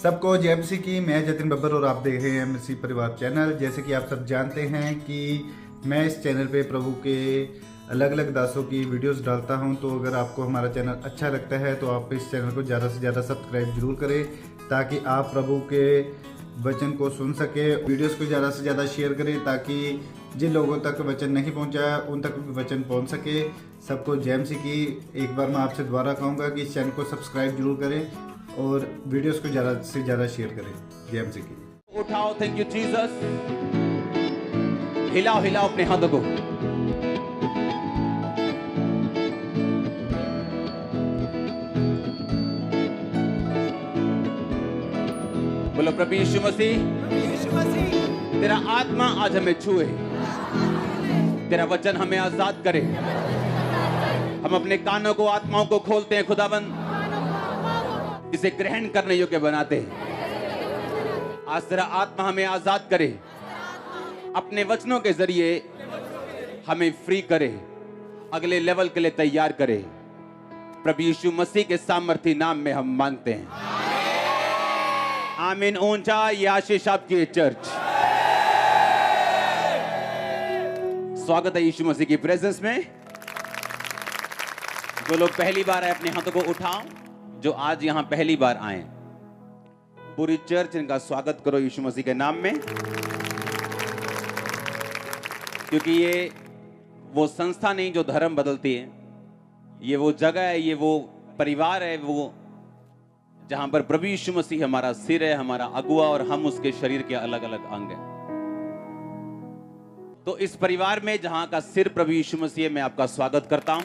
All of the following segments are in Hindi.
सबको जय मसीह की। मैं जतिन बब्बर और आप देख रहे हैं मसीह परिवार चैनल। जैसे कि आप सब जानते हैं कि मैं इस चैनल पे प्रभु के अलग अलग दासों की वीडियोस डालता हूं, तो अगर आपको हमारा चैनल अच्छा लगता है तो आप इस चैनल को ज़्यादा से ज़्यादा सब्सक्राइब जरूर करें, ताकि आप प्रभु के वचन को सुन सके। वीडियोस को ज़्यादा से ज़्यादा शेयर करें, ताकि जिन लोगों तक वचन नहीं पहुंचा उन तक भी वचन पहुंच सके। सबको जय मसीह की। एक बार मैं आपसे दोबारा कहूँगा कि इस चैनल को सब्सक्राइब जरूर करें और वीडियोस को ज़्यादा से ज़्यादा शेयर करें। जय मसीह की। उठाओ, थैंक यू जीसस। हिलाओ हिलाओ अपने हाथों को। बोलो प्रभु यीशु मसीह, तेरा आत्मा आज हमें छुए, तेरा वचन हमें आजाद करे। हम अपने कानों को, आत्माओं को खोलते हैं खुदाबंद, इसे ग्रहण करने योग्य बनाते हैं। आज तेरा आत्मा हमें आजाद करे, अपने वचनों के जरिए हमें फ्री करे, अगले लेवल के लिए तैयार करे। प्रभु यीशु मसीह के सामर्थी नाम में हम मांगते हैं, आमीन। ऊंचा ये आशीष आपकी चर्च। स्वागत है यीशु मसीह की प्रेजेंस में। जो लोग पहली बार आए अपने हाथों को उठाओ, जो आज यहां पहली बार आए। पूरी चर्च इनका स्वागत करो यीशु मसीह के नाम में, क्योंकि ये वो संस्था नहीं जो धर्म बदलती है, ये वो जगह है, ये वो परिवार है, वो जहां पर प्रभु यीशु मसीह हमारा सिर है, हमारा अगुआ, और हम उसके शरीर के अलग अलग अंग हैं। तो इस परिवार में जहां का सिर प्रभु यीशु मसीह है, मैं आपका स्वागत करता हूं।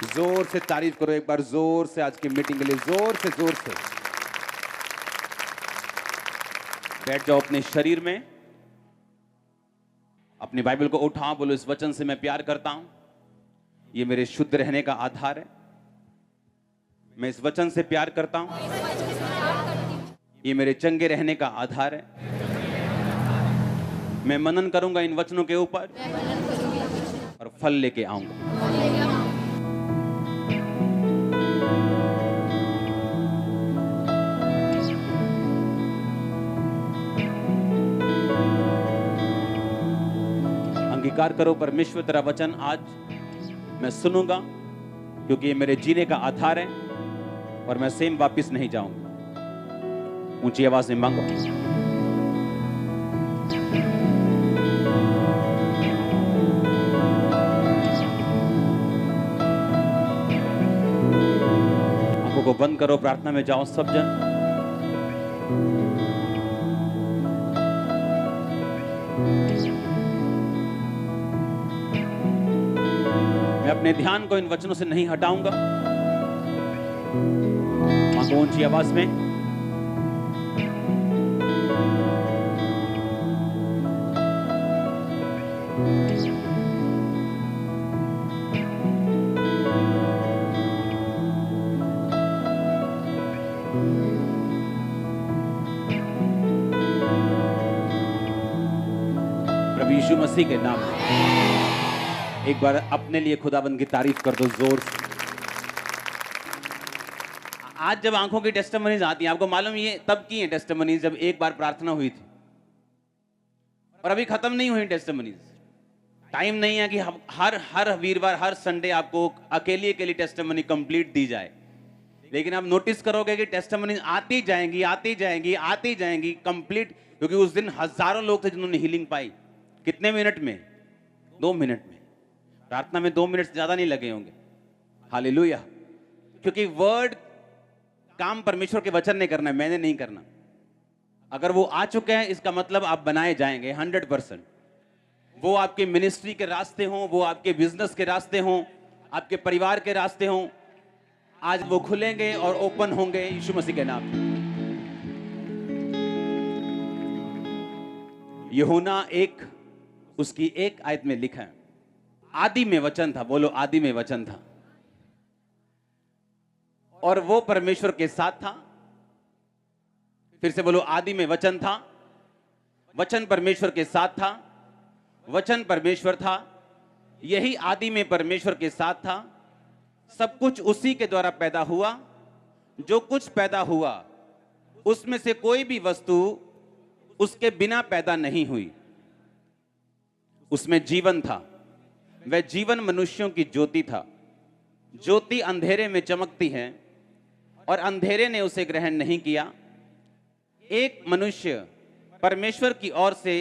जोर से तारीफ करो एक बार, जोर से, आज की मीटिंग के लिए जोर से जोर से। बैठ जाओ अपने शरीर में, अपनी बाइबल को उठाओ, बोलो इस वचन से मैं प्यार करता हूं, ये मेरे शुद्ध रहने का आधार है। मैं इस वचन से प्यार करता हूं, ये मेरे चंगे रहने का आधार है। मैं मनन करूंगा इन वचनों के ऊपर और फल लेके आऊंगा। अंगीकार करो परमेश्वर, तेरा वचन आज मैं सुनूंगा, क्योंकि ये मेरे जीने का आधार है और मैं सेम वापस नहीं जाऊंगा। ऊंची आवाज में मांगो। आंखों को बंद करो, प्रार्थना में जाओ सब जन। मैं अपने ध्यान को इन वचनों से नहीं हटाऊंगा। मांगो ऊंची आवाज में। प्रभु यीशु मसीह के नाम में एक बार अपने लिए खुदाबंद की तारीफ कर दो जोर से। आज जब आंखों की टेस्टिमनीज आती हैं, आपको मालूम ये तब की हैं टेस्टिमनीज जब एक बार प्रार्थना हुई थी, और अभी खत्म नहीं हुई टेस्टिमनीज। टाइम नहीं है कि हर वीरवार, हर संडे आपको अकेले टेस्टिमनी कंप्लीट दी जाए, लेकिन आप नोटिस करोगे कि टेस्टिमनीज आती जाएंगी, आती जाएंगी, आती जाएंगी कंप्लीट। क्योंकि उस दिन हजारों लोग थे जिन्होंने हीलिंग पाई। कितने मिनट में? 2 मिनट में। प्रार्थना में 2 मिनट से ज्यादा नहीं लगे होंगे। हालेलुया। क्योंकि वर्ड काम परमेश्वर के वचन ने करना है, मैंने नहीं करना। अगर वो आ चुके हैं, इसका मतलब आप बनाए जाएंगे 100%। वो आपके मिनिस्ट्री के रास्ते हों, वो आपके बिजनेस के रास्ते हों, आपके परिवार के रास्ते हों, आज वो खुलेंगे और ओपन होंगे यीशु मसीह के नाम। यूहन्ना 1 उसकी 1 आयत में लिखा है, आदि में वचन था। बोलो आदि में वचन था, और वो परमेश्वर के साथ था। फिर से बोलो, आदि में वचन था, वचन परमेश्वर के साथ था, वचन परमेश्वर था, यही आदि में परमेश्वर के साथ था। सब कुछ उसी के द्वारा पैदा हुआ जो कुछ पैदा हुआ उसमें से कोई भी वस्तु उसके बिना पैदा नहीं हुई। उसमें जीवन था, वह जीवन मनुष्यों की ज्योति था। ज्योति अंधेरे में चमकती है और अंधेरे ने उसे ग्रहण नहीं किया। एक मनुष्य परमेश्वर की ओर से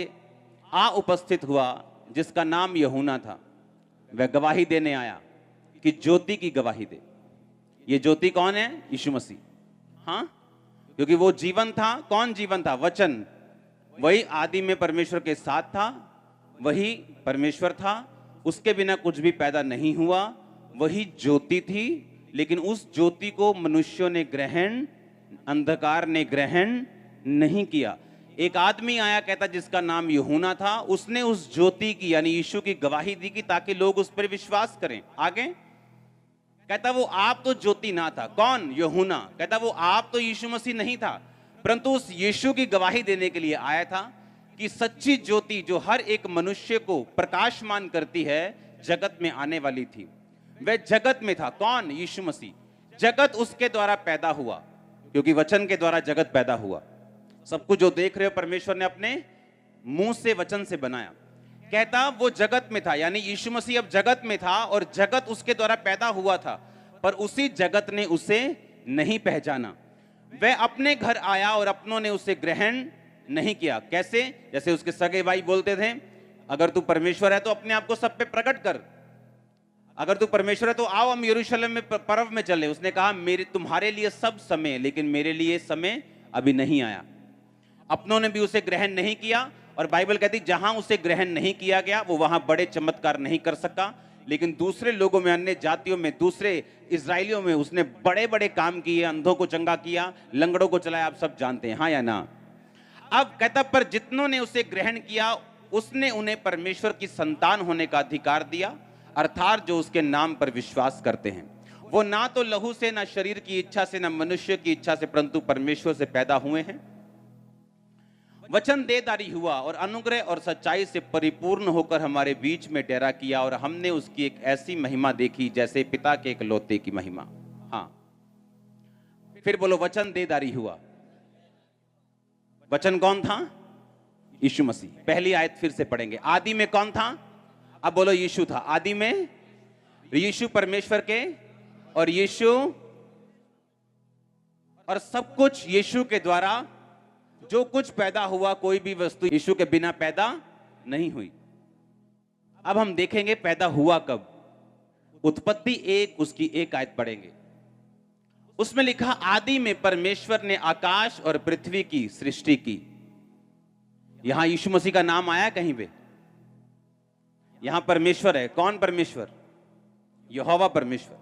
आ उपस्थित हुआ जिसका नाम यूहन्ना था। वह गवाही देने आया कि ज्योति की गवाही दे। ये ज्योति कौन है? यीशु मसीह। हाँ, क्योंकि वो जीवन था। कौन जीवन था? वचन। वही आदि में परमेश्वर के साथ था, वही परमेश्वर था, उसके बिना कुछ भी पैदा नहीं हुआ। वही ज्योति थी, लेकिन उस ज्योति को मनुष्यों ने ग्रहण, अंधकार ने ग्रहण नहीं किया। एक आदमी आया, कहता जिसका नाम यूहन्ना था, उसने उस ज्योति की यानी यीशु की गवाही दी कि ताकि लोग उस पर विश्वास करें। आगे कहता वो आप तो ज्योति ना था। कौन? यूहन्ना। कहता वो आप तो यीशु मसीह नहीं था, परंतु उस यीशु की गवाही देने के लिए आया था कि सच्ची ज्योति जो हर एक मनुष्य को प्रकाशमान करती है जगत में आने वाली थी। वह जगत में था। कौन? यीशु मसीह। जगत उसके द्वारा पैदा हुआ, क्योंकि वचन के द्वारा जगत पैदा हुआ। सब कुछ जो देख रहे हो परमेश्वर ने अपने मुंह से, वचन से बनाया। कहता वो जगत में था, यानी यीशु मसीह अब जगत में था और जगत उसके द्वारा पैदा हुआ था, पर उसी जगत ने उसे नहीं पहचाना। वह अपने घर आया और अपनों ने उसे ग्रहण नहीं किया। कैसे? जैसे उसके सगे भाई बोलते थे, अगर तू परमेश्वर है तो अपने आप को सब पे प्रकट कर, अगर तू परमेश्वर है तो आओ हम यरूशलेम में पर्व में चले। उसने कहा मेरे तुम्हारे लिए सब समय, लेकिन मेरे लिए समय अभी नहीं आया। अपनों ने भी उसे ग्रहण नहीं किया, और बाइबल कहती जहां उसे ग्रहण नहीं किया गया वो वहां बड़े चमत्कार नहीं कर सका, लेकिन दूसरे लोगों में, अन्य जातियों में, दूसरे इजराइलियों में उसने बड़े बड़े काम किए। अंधों को चंगा किया, लंगड़ों को चलाया, आप सब जानते हैं, हाँ या ना। अब कहता पर जितनों ने उसे ग्रहण किया उसने उन्हें परमेश्वर की संतान होने का अधिकार दिया, अर्थात जो उसके नाम पर विश्वास करते हैं। वो ना तो लहू से, ना शरीर की इच्छा से, ना मनुष्य की इच्छा से, परंतु परमेश्वर से पैदा हुए हैं। वचन देहधारी हुआ और अनुग्रह और सच्चाई से परिपूर्ण होकर हमारे बीच में डेरा किया, और हमने उसकी एक ऐसी महिमा देखी जैसे पिता के इकलौते की महिमा। हाँ, फिर बोलो, वचन देहधारी हुआ। वचन कौन था? यीशु मसीह। पहली आयत फिर से पढ़ेंगे। आदि में कौन था? अब बोलो, यीशु था। आदि में यीशु परमेश्वर के, और यीशु और सब कुछ यीशु के द्वारा जो कुछ पैदा हुआ, कोई भी वस्तु यीशु के बिना पैदा नहीं हुई। अब हम देखेंगे पैदा हुआ कब। उत्पत्ति 1 उसकी 1 आयत पढ़ेंगे। उसमें लिखा, आदि में परमेश्वर ने आकाश और पृथ्वी की सृष्टि की। यहां यीशु मसीह का नाम आया कहीं पे? यहां परमेश्वर है। कौन परमेश्वर? यहोवा परमेश्वर।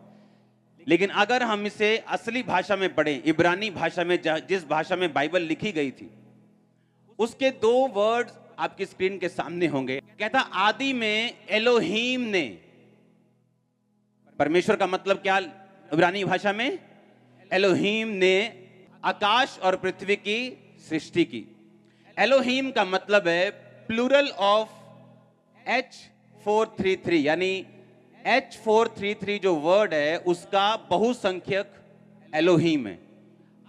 लेकिन अगर हम इसे असली भाषा में पढ़ें, इब्रानी भाषा में, जिस भाषा में बाइबल लिखी गई थी, उसके 2 वर्ड्स आपकी स्क्रीन के सामने होंगे। कहता आदि में एलोहीम ने, परमेश्वर का मतलब क्या इब्रानी भाषा में? एलोहीम ने आकाश और पृथ्वी की सृष्टि की। एलोहीम का मतलब है प्लूरल ऑफ H433, यानी H433 जो वर्ड है उसका बहुसंख्यक एलोहीम है।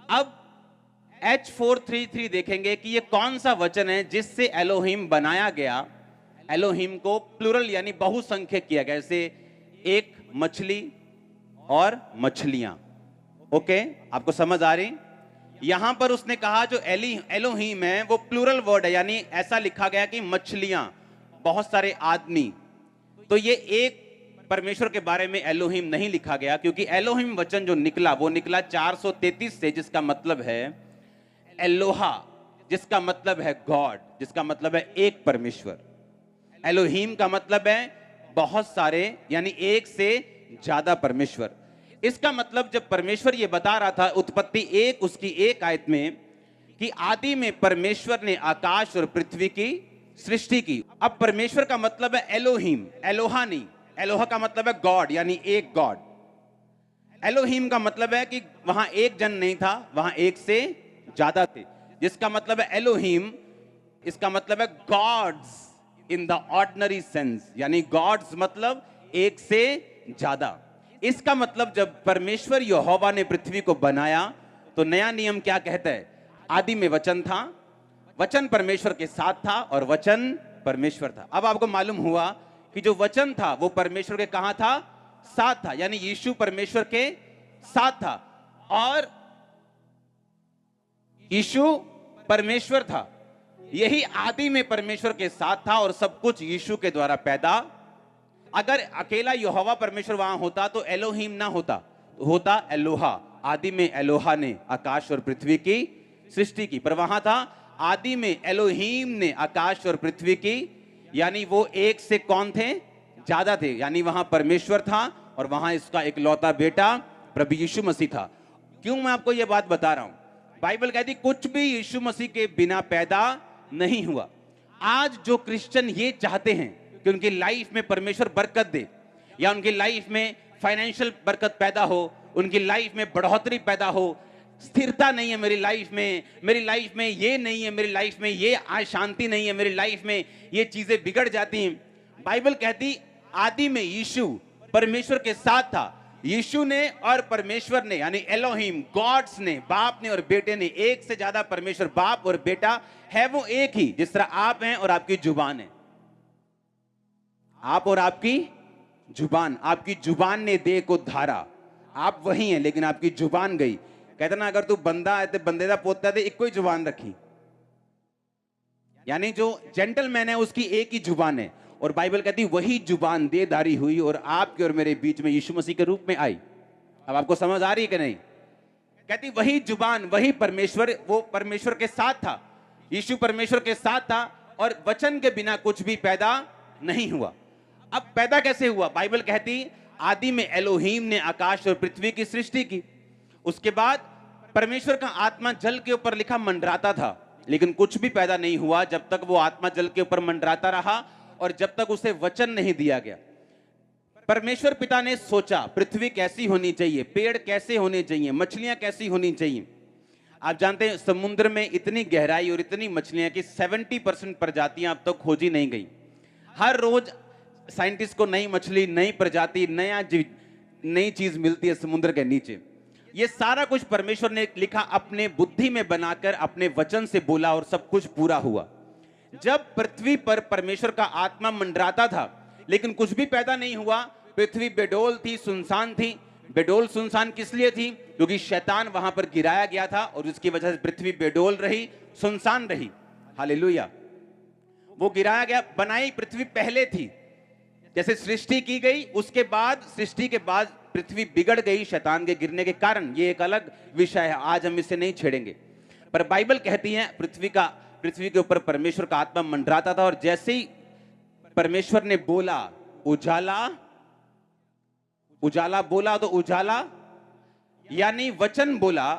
अब H433 देखेंगे कि ये कौन सा वचन है जिससे एलोहीम बनाया गया। एलोहीम को प्लूरल यानी बहुसंख्यक किया गया, जैसे एक मछली और मछलियां। ओके, आपको समझ आ रही? यहां पर उसने कहा जो एलोहीम है वो प्लूरल वर्ड है, यानी ऐसा लिखा गया कि मछलियां, बहुत सारे आदमी। तो ये एक परमेश्वर के बारे में एलोहीम नहीं लिखा गया, क्योंकि एलोहीम वचन जो निकला वो निकला 433 से, जिसका मतलब है एलोहा, जिसका मतलब है गॉड, जिसका मतलब है एक परमेश्वर। एलोहीम का मतलब है बहुत सारे, यानी एक से ज्यादा परमेश्वर। इसका मतलब जब परमेश्वर ये बता रहा था उत्पत्ति 1 उसकी 1 आयत में कि आदि में परमेश्वर ने आकाश और पृथ्वी की सृष्टि की। अब परमेश्वर का मतलब है एलोहीम, एलोहा नहीं। एलोहा का मतलब है गॉड, यानी एक गॉड। एलोहीम का मतलब है कि वहां एक जन नहीं था, वहां एक से ज्यादा थे, जिसका मतलब है एलोहीम, इसका मतलब है gods in the ordinary sense, यानी गॉड्स मतलब एक से ज्यादा। इसका मतलब जब परमेश्वर यहोवा ने पृथ्वी को बनाया तो नया नियम क्या कहता है? आदि में वचन था, वचन परमेश्वर के साथ था और वचन परमेश्वर था। अब आपको मालूम हुआ कि जो वचन था वो परमेश्वर के कहां था? साथ था, यानी यीशु परमेश्वर के साथ था और यीशु परमेश्वर था। यही आदि में परमेश्वर के साथ था और सब कुछ यीशु के द्वारा पैदा। अगर अकेला यहोवा परमेश्वर वहां होता तो एलोहिम ना होता, होता एलोहा। आदि में एलोहा ने आकाश और पृथ्वी की सृष्टि की, पर वहां था आदि में एलोहीम ने आकाश और पृथ्वी की, यानी वो एक से कौन थे? ज्यादा थे, यानी वहां परमेश्वर था और वहां इसका इकलौता बेटा प्रभु यीशु मसीह था। क्यों मैं आपको यह बात बता रहा हूं? बाइबल कहती कुछ भी यीशु मसीह के बिना पैदा नहीं हुआ। आज जो क्रिश्चियन ये चाहते हैं कि उनकी लाइफ में परमेश्वर बरकत दे, या उनकी लाइफ में फाइनेंशियल बरकत पैदा हो, उनकी लाइफ में बढ़ोतरी पैदा हो, स्थिरता नहीं है मेरी लाइफ में ये नहीं है, मेरी लाइफ में ये आज शांति नहीं है, मेरी लाइफ में ये चीजें बिगड़ जाती हैं। बाइबल कहती आदि में यीशु परमेश्वर के साथ था। यीशु ने और परमेश्वर ने यानी एलोहिम गॉड्स ने, बाप ने और बेटे ने, एक से ज्यादा परमेश्वर बाप और बेटा है वो एक ही। जिस तरह आप हैं और आपकी जुबान है, आप और आपकी जुबान, आपकी जुबान ने देह को धारा, आप वही हैं लेकिन आपकी जुबान गई। कहते ना अगर तू बंदा है तो बंदे का पोता है, एक ही जुबान रखी, यानी जो जेंटलमैन है उसकी एक ही जुबान है। और बाइबल कहती वही जुबान देहधारी हुई और आपके और मेरे बीच में यीशु मसीह के रूप में आई। अब आपको समझ आ रही है कि नहीं? कहती वही जुबान, वही परमेश्वर, वो परमेश्वर के साथ था, यीशु परमेश्वर के साथ था और वचन के बिना कुछ भी पैदा नहीं हुआ। अब पैदा कैसे हुआ? बाइबल कहती आदि में एलोहीम ने आकाश और पृथ्वी की सृष्टि की। उसके बाद परमेश्वर का आत्मा जल के ऊपर लिखा मंडराता था, लेकिन कुछ भी पैदा नहीं हुआ जब तक वो आत्मा जल के ऊपर मंडराता रहा और जब तक उसे वचन नहीं दिया गया। परमेश्वर पिता ने सोचा पृथ्वी कैसी होनी चाहिए, पेड़ कैसे होने चाहिए, मछलियां कैसी होनी चाहिए। आप जानते हैं समुद्र में इतनी गहराई और इतनी मछलियां कि 70% प्रजातियां अब तक खोजी नहीं गई। हर रोज साइंटिस्ट को नई मछली, नई प्रजाति, नई चीज मिलती है समुद्र के नीचे। ये सारा कुछ परमेश्वर ने लिखा, अपने बुद्धि में बनाकर अपने वचन से बोला और सब कुछ पूरा हुआ। जब पृथ्वी पर परमेश्वर का आत्मा मंडराता था लेकिन कुछ भी पैदा नहीं हुआ, पृथ्वी बेडोल थी, सुनसान थी। बेडोल सुनसान किस लिए थी? क्योंकि शैतान वहां पर गिराया गया था और उसकी वजह से पृथ्वी बेडोल रही, सुनसान रही। हालेलुया। वो गिराया गया, बनाई पृथ्वी पहले थी। जैसे सृष्टि की गई, उसके बाद सृष्टि के बाद पृथ्वी बिगड़ गई शैतान के गिरने के कारण। ये एक अलग विषय है, आज हम इसे नहीं छेड़ेंगे। पर बाइबल कहती है पृथ्वी के ऊपर परमेश्वर का आत्मा मंडराता था और जैसे ही परमेश्वर ने बोला उजाला, उजाला बोला तो उजाला, यानी वचन बोला।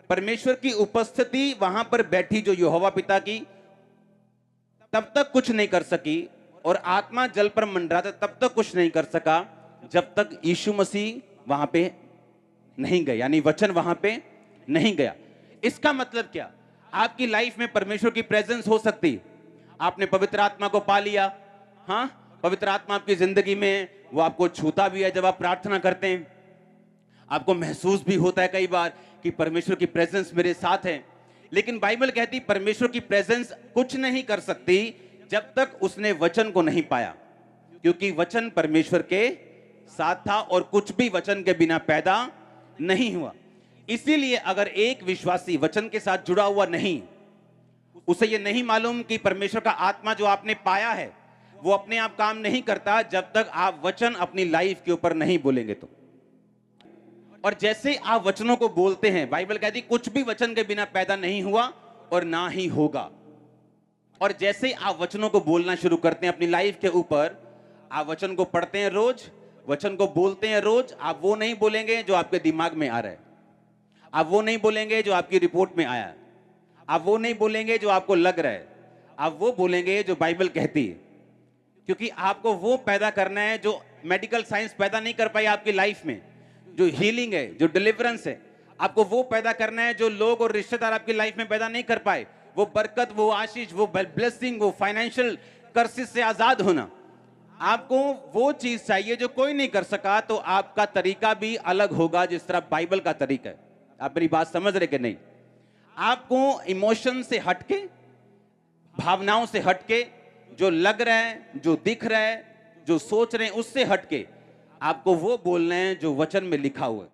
परमेश्वर की उपस्थिति वहां पर बैठी जो यहोवा पिता की, तब तक कुछ नहीं कर सकी और आत्मा जल पर मंडराता तब तक कुछ नहीं कर सका जब तक यीशु मसीह वहां पे नहीं गए, यानी वचन वहां पे नहीं गया। इसका मतलब क्या? आपकी लाइफ में परमेश्वर की प्रेजेंस हो सकती। आपने पवित्र आत्मा को पा लिया, हाँ, पवित्र आत्मा आपकी जिंदगी में, वो आपको छूता भी है जब आप प्रार्थना करते हैं। आपको महसूस भी होता है कई बार कि परमेश्वर की प्रेजेंस मेरे साथ है। लेकिन बाइबल कहती परमेश्वर की प्रेजेंस कुछ नहीं कर सकती जब तक उसने वचन को नहीं पाया, क्योंकि वचन परमेश्वर के साथ था और कुछ भी वचन के बिना पैदा नहीं हुआ। इसीलिए अगर एक विश्वासी वचन के साथ जुड़ा हुआ नहीं, उसे यह नहीं मालूम कि परमेश्वर का आत्मा जो आपने पाया है वो अपने आप काम नहीं करता जब तक आप वचन अपनी लाइफ के ऊपर नहीं बोलेंगे तो। और जैसे आप वचनों को बोलते हैं, बाइबल कहती कुछ भी वचन के बिना पैदा नहीं हुआ और ना ही होगा। और जैसे आप वचनों को बोलना शुरू करते हैं अपनी लाइफ के ऊपर, आप वचन को पढ़ते हैं रोज, वचन को बोलते हैं रोज, आप वो नहीं बोलेंगे जो आपके दिमाग में आ रहा है, आप वो नहीं बोलेंगे जो आपकी रिपोर्ट में आया है, आप वो नहीं बोलेंगे जो आपको लग रहा है, आप वो बोलेंगे जो बाइबल कहती है। क्योंकि आपको वो पैदा करना है जो मेडिकल साइंस पैदा नहीं कर पाई आपकी लाइफ में, जो हीलिंग है, जो डिलीवरेंस है। आपको वो पैदा करना है जो लोग और रिश्तेदार आपकी लाइफ में पैदा नहीं कर पाए, वो बरकत, वो आशीष, वो ब्लेसिंग, वो फाइनेंशियल कर्सेस से आजाद होना। आपको वो चीज चाहिए जो कोई नहीं कर सका, तो आपका तरीका भी अलग होगा, जिस तरह बाइबल का तरीका है। आप मेरी बात समझ रहे कि नहीं? आपको इमोशन से हटके, भावनाओं से हटके, जो लग रहा है, जो दिख रहा है, जो सोच रहे हैं, उससे हटके आपको वो बोलना है जो वचन में लिखा हुआ है।